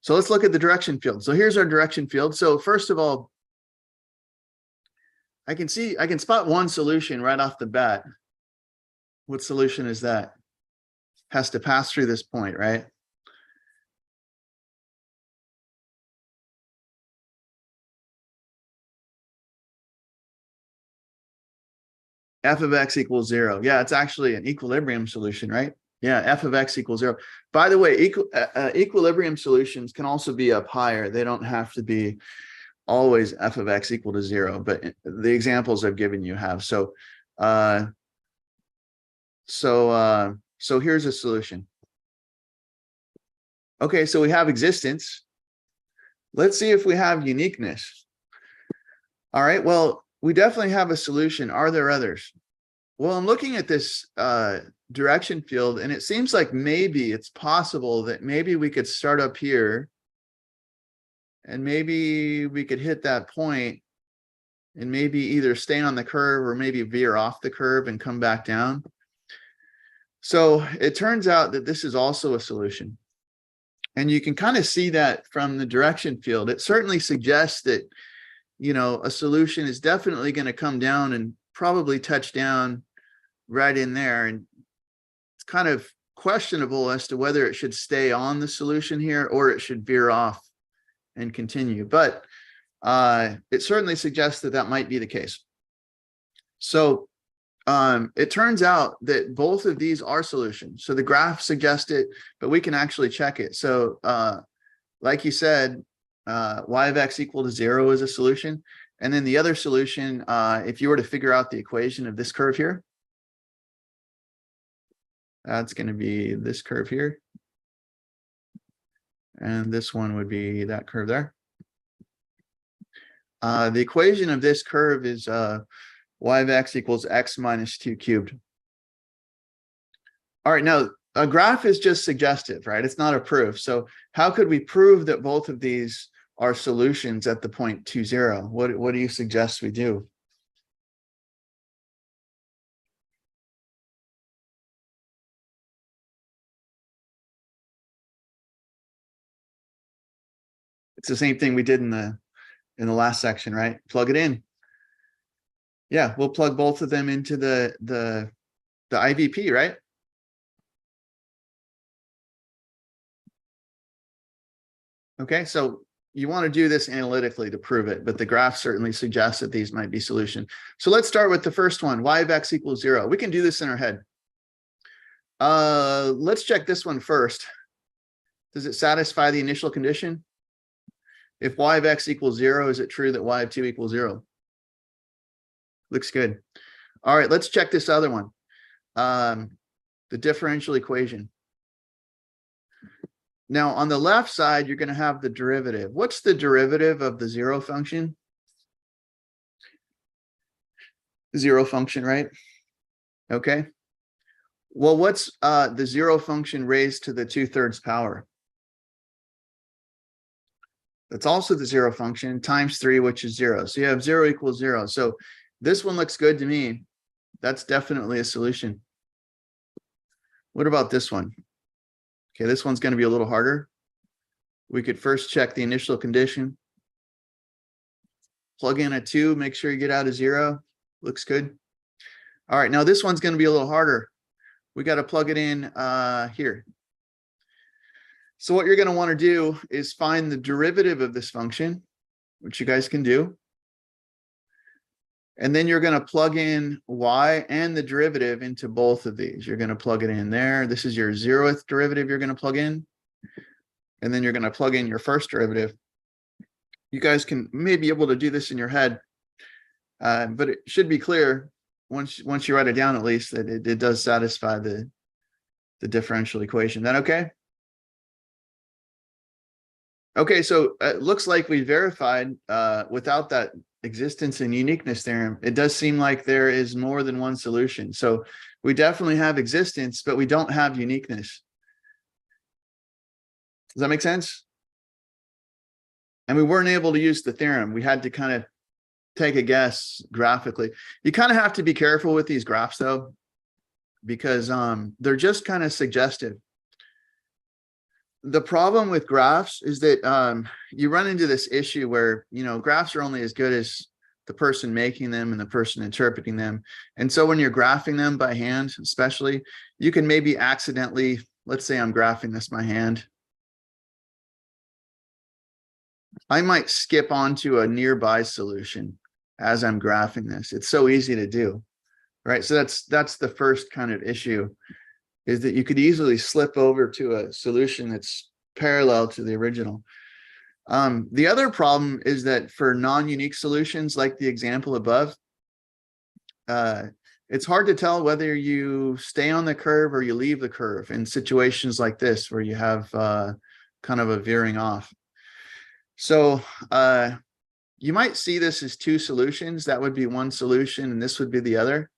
let's look at the direction field. So here's our direction field. So first of all, I can spot one solution right off the bat. What solution is that? Has to pass through this point, right? F of x equals 0. Yeah, it's actually an equilibrium solution, right? Yeah, f of x equals 0. By the way, equilibrium solutions can also be up higher. They don't have to be always f of x equal to 0, but the examples I've given you have. So here's a solution. Okay, so we have existence. Let's see if we have uniqueness. All right, well, we definitely have a solution. Are there others? Well, I'm looking at this direction field, and it seems like maybe it's possible that maybe we could start up here, and maybe we could hit that point, and maybe either stay on the curve or maybe veer off the curve and come back down. So it turns out that this is also a solution. And you can kind of see that from the direction field. It certainly suggests that, you know, a solution is definitely going to come down and probably touch down right in there. And it's kind of questionable as to whether it should stay on the solution here or it should veer off and continue. But it certainly suggests that that might be the case. So it turns out that both of these are solutions. So the graph suggests it, but we can actually check it. So like you said, y of x equal to 0 is a solution. And then the other solution, if you were to figure out the equation of this curve here, that's going to be this curve here. And this one would be that curve there. The equation of this curve is y of x equals x minus 2 cubed. All right, now a graph is just suggestive, right? It's not a proof. So how could we prove that both of these are solutions at the point 2, 0? What do you suggest we do? It's the same thing we did in the last section, right? Plug it in. Yeah, we'll plug both of them into the IVP, right? Okay, so you want to do this analytically to prove it, but the graph certainly suggests that these might be solution. So let's start with the first one, y of x equals 0. We can do this in our head. Let's check this one first. Does it satisfy the initial condition? If y of x equals 0, is it true that y of 2 equals 0? Looks good. All right, let's check this other one. The differential equation. Now, on the left side, you're going to have the derivative. What's the derivative of the 0 function? 0 function, right? Okay. Well, what's the 0 function raised to the 2/3 power? That's also the 0 function times 3, which is 0. So you have 0 equals 0. So this one looks good to me. That's definitely a solution. What about this one? Okay, this one's going to be a little harder. We could first check the initial condition. Plug in a 2, make sure you get out of 0. Looks good. All right, now this one's going to be a little harder. We got to plug it in here. So what you're going to want to do is find the derivative of this function, which you guys can do. And then you're going to plug in y and the derivative into both of these. You're going to plug it in there. This is your 0th derivative you're going to plug in. And then you're going to plug in your first derivative. You guys can maybe be able to do this in your head, but it should be clear once you write it down, at least, that it does satisfy the differential equation. That okay? Okay, so it looks like we verified without that existence and uniqueness theorem, it does seem like there is more than one solution. So we definitely have existence, but we don't have uniqueness. Does that make sense? And we weren't able to use the theorem. We had to kind of take a guess graphically. You kind of have to be careful with these graphs, though, because they're just kind of suggestive. The problem with graphs is that you run into this issue where, graphs are only as good as the person making them and the person interpreting them. And so when you're graphing them by hand, especially, you can maybe accidentally, let's say I'm graphing this by hand. I might skip onto a nearby solution as I'm graphing this. It's so easy to do, right? So that's the first kind of issue, is that you could easily slip over to a solution that's parallel to the original. The other problem is that for non-unique solutions, like the example above, it's hard to tell whether you stay on the curve or you leave the curve in situations like this, where you have kind of a veering off. So you might see this as two solutions. That would be one solution, and this would be the other.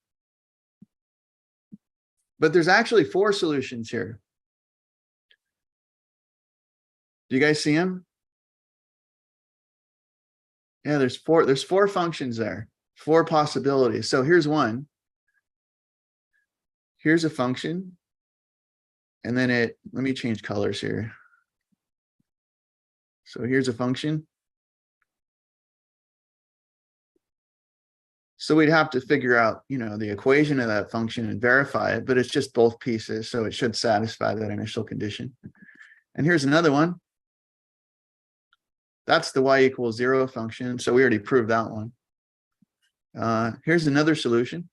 But there's actually four solutions here. Do you guys see them? Yeah, there's four functions there, four possibilities. So here's one. Here's a function. And then let me change colors here. So here's a function. So we'd have to figure out, the equation of that function and verify it, but it's just both pieces. So it should satisfy that initial condition. And here's another one. That's the y equals 0 function. So we already proved that one. Here's another solution.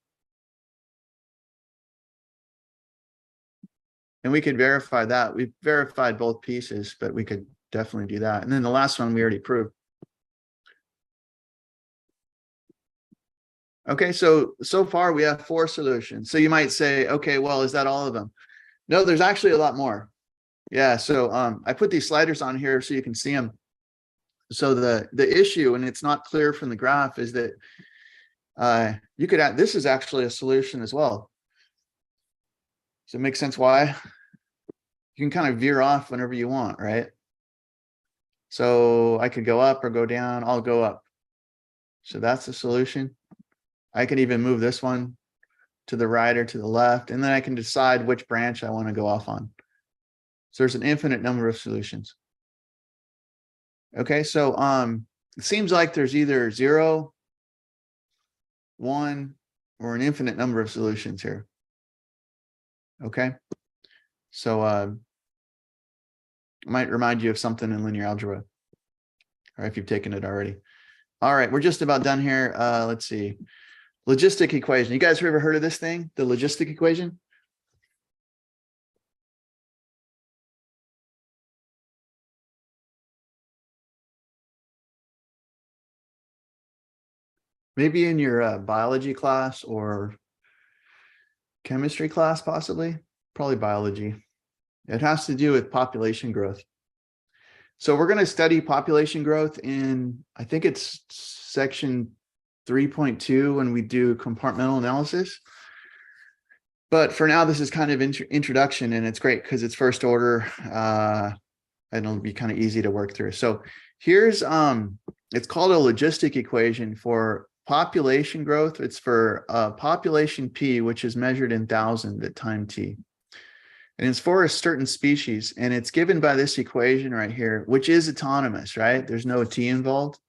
And we could verify that. We've verified both pieces, but we could definitely do that. And then the last one we already proved. Okay, so far we have four solutions. So you might say, okay, well, is that all of them? No, there's actually a lot more. Yeah, so I put these sliders on here so you can see them. So the issue, and it's not clear from the graph, is that you could add, this is actually a solution as well. Does it make sense why? You can kind of veer off whenever you want, right? So I could go up or go down. I'll go up. So that's the solution. I can even move this one to the right or to the left, and then I can decide which branch I want to go off on. So there's an infinite number of solutions. Okay, so it seems like there's either 0, 1, or an infinite number of solutions here. Okay, so I might remind you of something in linear algebra, or if you've taken it already. All right, we're just about done here. Let's see. Logistic equation. You guys ever heard of this thing, the logistic equation? Maybe in your biology class or chemistry class, possibly. Probably biology. It has to do with population growth. So we're going to study population growth in, I think it's section 3.2 when we do compartmental analysis. But for now, this is kind of introduction, and it's great because it's first order, and it'll be kind of easy to work through. So here's, it's called a logistic equation for population growth. It's for population P, which is measured in thousand at time T. And it's for a certain species, and it's given by this equation right here, which is autonomous, right? There's no T involved.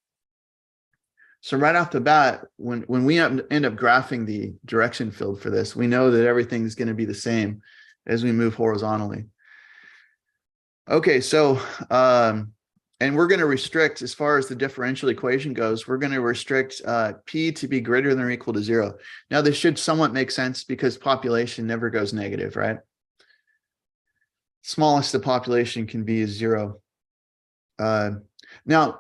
So right off the bat, when we end up graphing the direction field for this, we know that everything's going to be the same as we move horizontally. Okay, so, and we're going to restrict, as far as the differential equation goes, we're going to restrict P to be greater than or equal to 0. Now, this should somewhat make sense because population never goes negative, right? Smallest the population can be is 0. Now,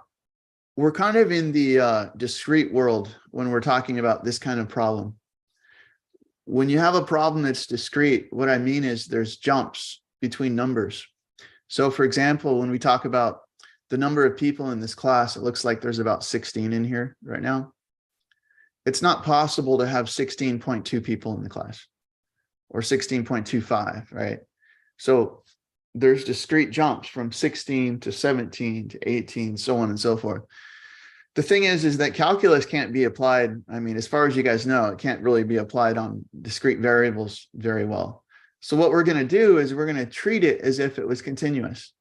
we're kind of in the discrete world when we're talking about this kind of problem. When you have a problem that's discrete, what I mean is there's jumps between numbers. So for example, when we talk about the number of people in this class, it looks like there's about 16 in here right now. It's not possible to have 16.2 people in the class or 16.25, right? So there's discrete jumps from 16 to 17 to 18, so on and so forth. The thing is that calculus can't be applied. I mean, as far as you guys know, it can't really be applied on discrete variables very well. So what we're going to do is we're going to treat it as if it was continuous.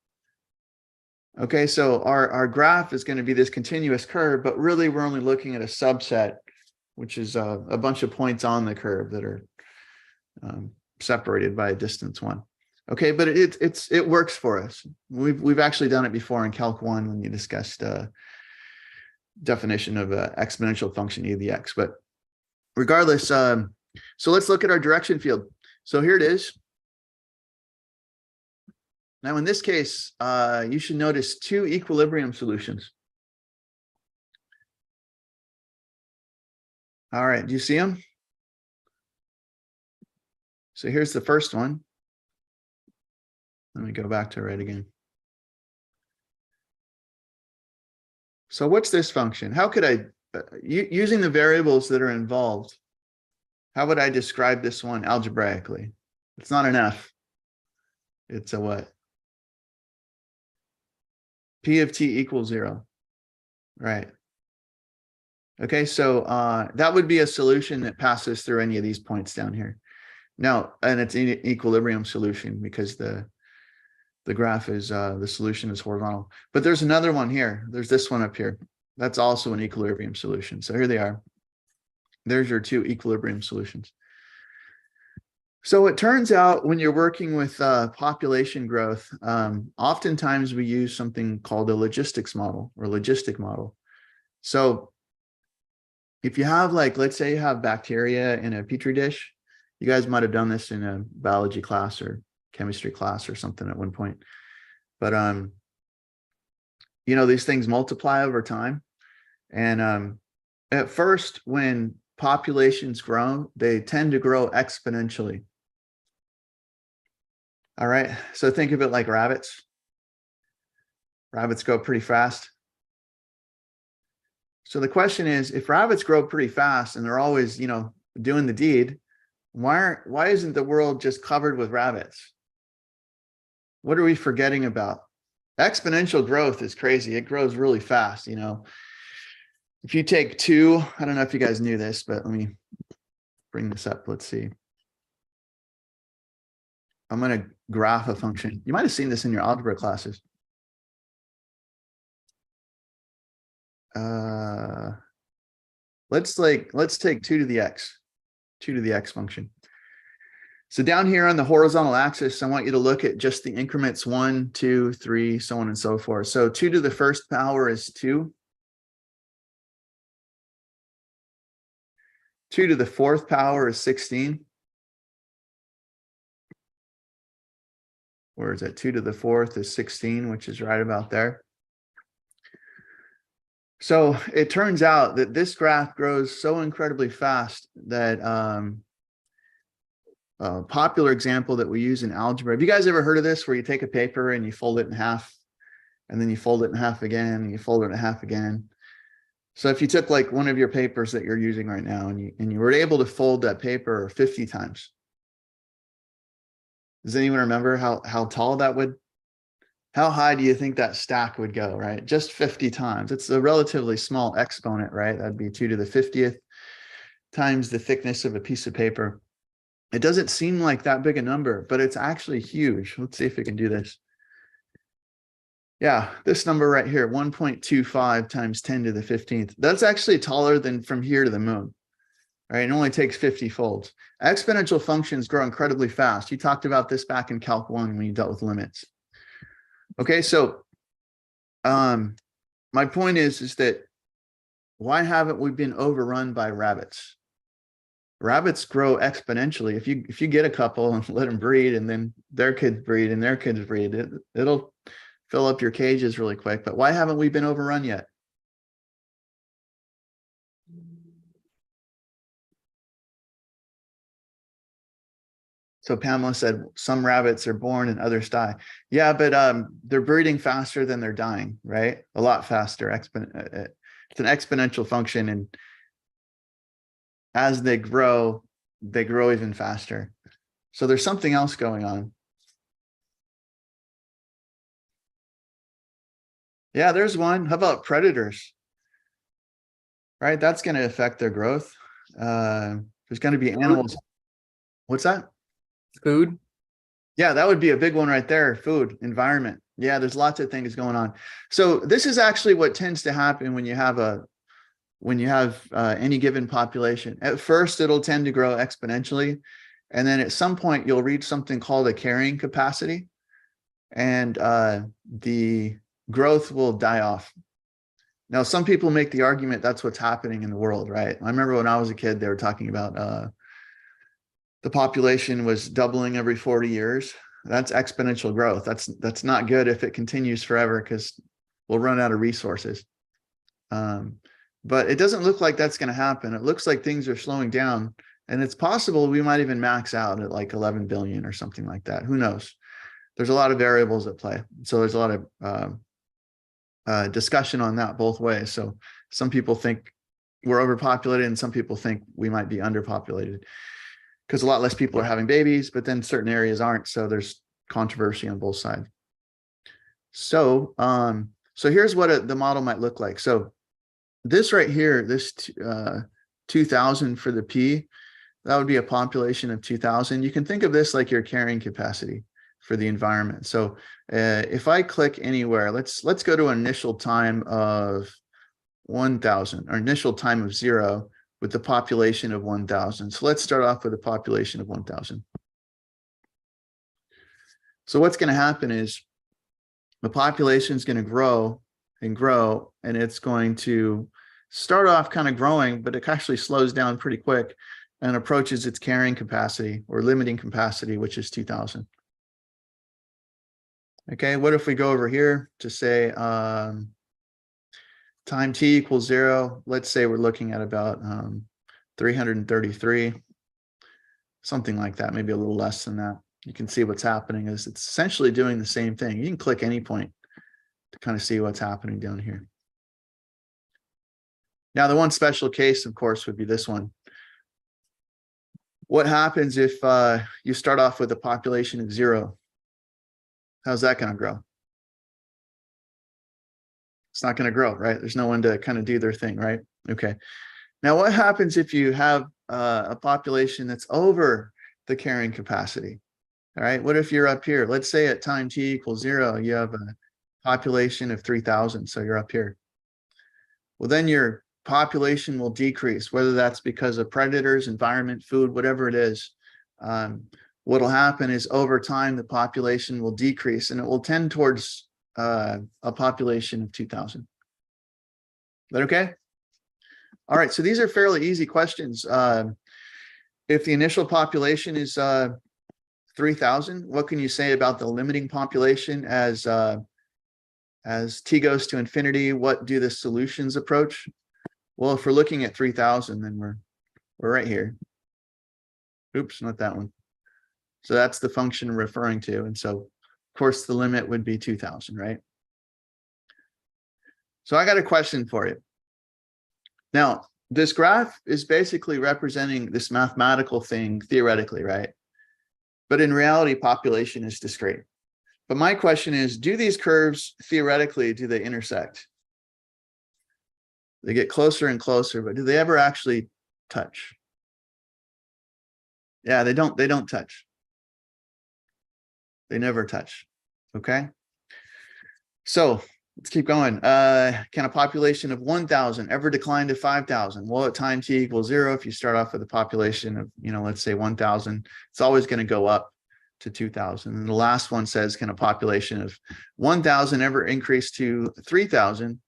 Okay, so our graph is going to be this continuous curve, but really we're only looking at a subset, which is a bunch of points on the curve that are separated by a distance 1. Okay, but it works for us. We've actually done it before in Calc 1 when you discussed definition of an exponential function e to the x. But regardless, so let's look at our direction field. So here it is. Now in this case, you should notice 2 equilibrium solutions. All right, do you see them? So here's the first one. Let me go back to red again. So what's this function? How could I, using the variables that are involved, how would I describe this one algebraically? It's not an F. It's a what? P of T equals 0. Right. Okay, so that would be a solution that passes through any of these points down here. Now, and it's an equilibrium solution because the graph is, the solution is horizontal. But there's another one here. There's this one up here. That's also an equilibrium solution. So here they are. There's your 2 equilibrium solutions. So it turns out when you're working with population growth, oftentimes we use something called a logistics model or logistic model. So if you have, like, let's say you have bacteria in a petri dish, you guys might have done this in a biology class or chemistry class or something at one point. But, you know, these things multiply over time. And at first, when populations grow, they tend to grow exponentially. All right, so think of it like rabbits. Rabbits grow pretty fast. So the question is, if rabbits grow pretty fast and they're always, you know, doing the deed, Why isn't the world just covered with rabbits? What are we forgetting about? Exponential growth is crazy. It grows really fast, you know. If you take 2, I don't know if you guys knew this, but let me bring this up. Let's see. I'm going to graph a function. You might have seen this in your algebra classes. Let's take 2 to the x function. So down here on the horizontal axis, I want you to look at just the increments 1, 2, 3, so on and so forth. So 2 to the first power is 2. 2 to the fourth power is 16. Where is it? 2 to the fourth is 16, which is right about there. So it turns out that this graph grows so incredibly fast that a popular example that we use in algebra. Have you guys ever heard of this, where you take a paper and you fold it in half, and then you fold it in half again, and you fold it in half again? So if you took like one of your papers that you're using right now, and you were able to fold that paper 50 times, does anyone remember how tall that would? How high do you think that stack would go, right? Just 50 times. It's a relatively small exponent, right? That'd be 2 to the 50th times the thickness of a piece of paper. It doesn't seem like that big a number, but it's actually huge. Let's see if we can do this. Yeah, this number right here, 1.25 times 10 to the 15th. That's actually taller than from here to the moon, right? It only takes 50 folds. Exponential functions grow incredibly fast. You talked about this back in Calc 1 when you dealt with limits. Okay, so my point is that why haven't we been overrun by rabbits? Rabbits grow exponentially. If you get a couple and let them breed, and then their kids breed and their kids breed, it'll fill up your cages really quick. But why haven't we been overrun yet? So Pamela said some rabbits are born and others die. Yeah, but they're breeding faster than they're dying, right? A lot faster. It's an exponential function, and as they grow even faster. So there's something else going on. Yeah, there's one. How about predators? Right, that's going to affect their growth. There's going to be animals. What's that? Food. Yeah, that would be a big one right there. Food, environment. Yeah, there's lots of things going on. So this is actually what tends to happen when you have any given population. At first, it'll tend to grow exponentially, and then at some point you'll reach something called a carrying capacity, and the growth will die off. Now, some people make the argument that's what's happening in the world, right? I remember when I was a kid, they were talking about the population was doubling every 40 years. That's exponential growth. That's not good if it continues forever, because we'll run out of resources. But it doesn't look like that's going to happen. It looks like things are slowing down, and it's possible we might even max out at like 11 billion or something like that. Who knows? There's a lot of variables at play. So there's a lot of discussion on that both ways. So some people think we're overpopulated, and some people think we might be underpopulated, because a lot less people are having babies, but then certain areas aren't. So there's controversy on both sides. So, so here's what the model might look like. So this right here, this 2000 for the P, that would be a population of 2000. You can think of this like your carrying capacity for the environment. So if I click anywhere, let's go to an initial time of 1000, or initial time of 0, with the population of 1000. So let's start off with a population of 1000. So what's going to happen is the population is going to grow and grow, and it's going to start off kind of growing, but it actually slows down pretty quick and approaches its carrying capacity, or limiting capacity, which is 2000. Okay, what if we go over here to say time t equals 0? Let's say we're looking at about 333, something like that, maybe a little less than that. You can see what's happening is it's essentially doing the same thing. You can click any point to kind of see what's happening down here. Now, the one special case, of course, would be this one. What happens if you start off with a population of 0? How's that going to grow? It's not going to grow, right? There's no one to kind of do their thing, right? Okay. Now, what happens if you have a population that's over the carrying capacity? All right. What if you're up here? Let's say at time t equals 0, you have a population of 3,000. So you're up here. Well, then your population will decrease, whether that's because of predators, environment, food, whatever it is. What'll happen is over time, the population will decrease and it will tend towards a population of 2,000. Is that okay? All right, so these are fairly easy questions. If the initial population is 3,000, what can you say about the limiting population as t goes to infinity? What do the solutions approach? Well, if we're looking at 3,000, then we're right here. Oops, not that one. So that's the function we're referring to. And so, of course, the limit would be 2,000, right? So I got a question for you. Now, this graph is basically representing this mathematical thing theoretically, right? But in reality, population is discrete. But my question is, do these curves theoretically, do they intersect? They get closer and closer, but do they ever actually touch? Yeah, they don't touch. They never touch. Okay. So let's keep going. Can a population of 1,000 ever decline to 5,000? Well, at time t equals 0, if you start off with a population of, let's say 1,000, it's always going to go up to 2,000. And the last one says, can a population of 1,000 ever increase to 3,000?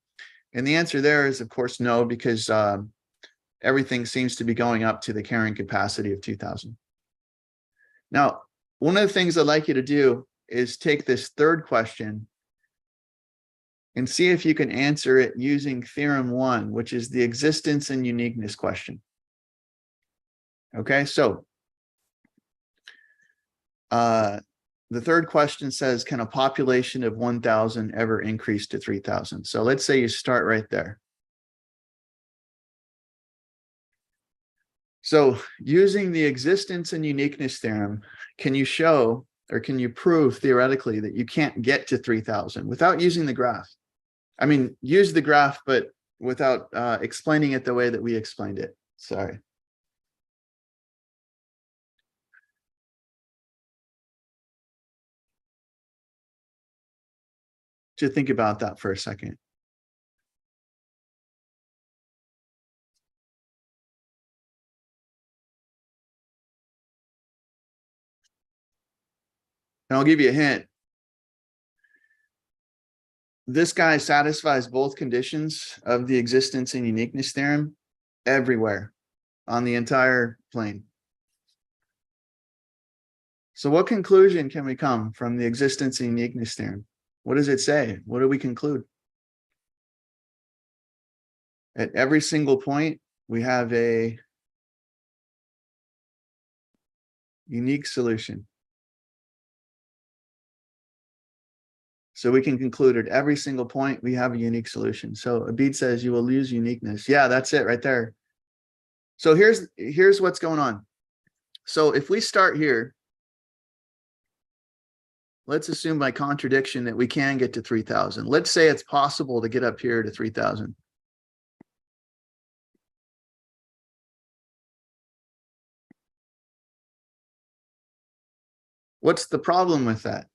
And the answer there is, of course, no, because everything seems to be going up to the carrying capacity of 2,000. Now, one of the things I'd like you to do is take this third question and see if you can answer it using theorem 1, which is the existence and uniqueness question. Okay, so the third question says, can a population of 1,000 ever increase to 3,000? So let's say you start right there. So using the existence and uniqueness theorem, can you show or can you prove theoretically that you can't get to 3,000 without using the graph? I mean, use the graph, but without explaining it the way that we explained it. Sorry. Just think about that for a second. And I'll give you a hint. This guy satisfies both conditions of the existence and uniqueness theorem everywhere on the entire plane. So what conclusion can we come from the existence and uniqueness theorem? What does it say? What do we conclude? At every single point, we have a unique solution. So we can conclude at every single point, we have a unique solution. So Abid says you will lose uniqueness. Yeah, that's it right there. So here's what's going on. So if we start here, let's assume by contradiction that we can get to 3,000. Let's say it's possible to get up here to 3,000. What's the problem with that?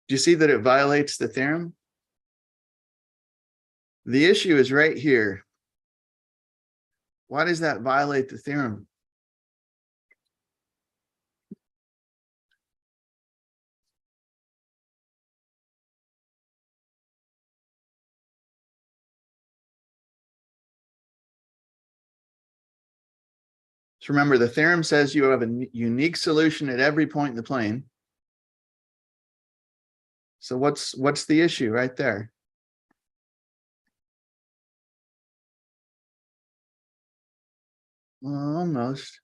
Do you see that it violates the theorem? The issue is right here. Why does that violate the theorem? So remember, the theorem says you have a unique solution at every point in the plane. So what's the issue right there? Well, almost.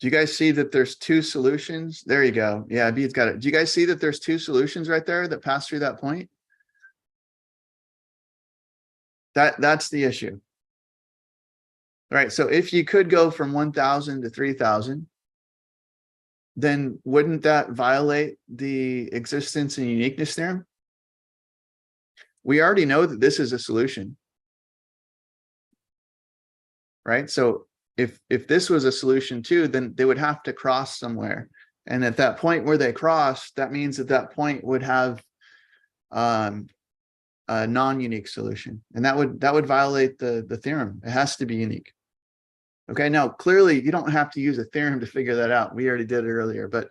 Do you guys see that there's two solutions? There you go. Yeah, B's got it. Do you guys see that there's two solutions right there that pass through that point? That's the issue. All right, so if you could go from 1,000 to 3,000, then wouldn't that violate the existence and uniqueness theorem? We already know that this is a solution, right? So if this was a solution too, then they would have to cross somewhere. And at that point where they cross, that means that that point would have a non-unique solution. And that would violate the theorem. It has to be unique. Okay, now clearly you don't have to use a theorem to figure that out. We already did it earlier, but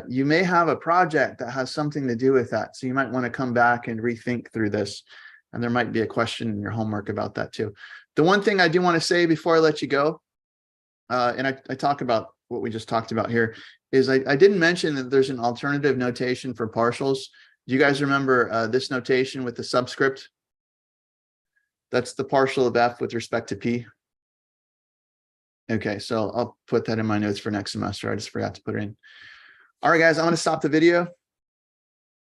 you may have a project that has something to do with that. So you might want to come back and rethink through this. And there might be a question in your homework about that too. The one thing I do want to say before I let you go, and I talk about what we just talked about here, is I didn't mention that there's an alternative notation for partials. Do you guys remember this notation with the subscript? That's the partial of f with respect to p. Okay, so I'll put that in my notes for next semester. I just forgot to put it in. All right, guys, I'm going to stop the video.